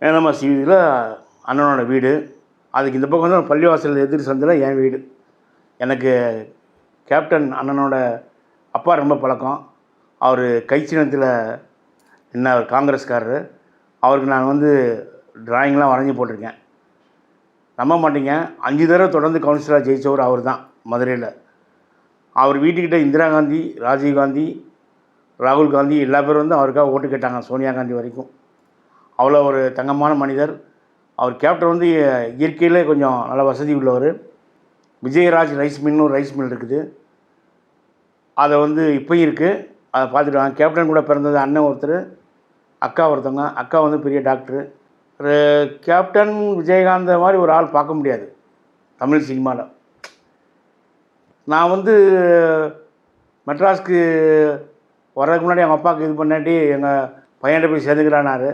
மேலமாசி வீதியில் அண்ணனோட வீடு. அதுக்கு இந்த பக்கம் வந்து பள்ளிவாசல் எதிர் சந்தில் என் வீடு. எனக்கு கேப்டன் அண்ணனோட அப்பா ரொம்ப பழக்கம். அவர் கை சின்னத்தில் என்ன காங்கிரஸ்காரரு. அவருக்கு நான் வந்து ட்ராயிங்லாம் வரைஞ்சி போட்டிருக்கேன். நம்ப மாட்டீங்க, 5 தடவை தொடர்ந்து கவுன்சிலராக ஜெயித்தவர் அவர் தான் மதுரையில். அவர் வீட்டுக்கிட்ட இந்திரா காந்தி, ராஜீவ் காந்தி, ராகுல் காந்தி எல்லா பேரும் வந்து அவருக்காக ஓட்டு கேட்டாங்க, சோனியா காந்தி வரைக்கும். அவ்வளோ ஒரு தங்கமான மனிதர். அவர் கேப்டன் வந்து இயற்கையிலே கொஞ்சம் நல்ல வசதி உள்ளவர். விஜயராஜ் ரைஸ் மில்னு ஒரு ரைஸ் மில் இருக்குது. அதை வந்து இப்போயும் இருக்குது. அதை பார்த்துட்டு வாங்க. கேப்டன் கூட பிறந்தது அண்ணன் ஒருத்தர், அக்கா ஒருத்தவங்க. அக்கா வந்து பெரிய டாக்டரு. ஒரு கேப்டன் விஜயகாந்த மாதிரி ஒரு ஆள் பார்க்க முடியாது தமிழ் சினிமாவில். நான் வந்து மெட்ராஸ்க்கு வர்றதுக்கு முன்னாடி எங்கள் அப்பாவுக்கு இது பண்ணாட்டி எங்கள் பையன்கிட்ட போய் சேர்ந்துக்கிறானாரு.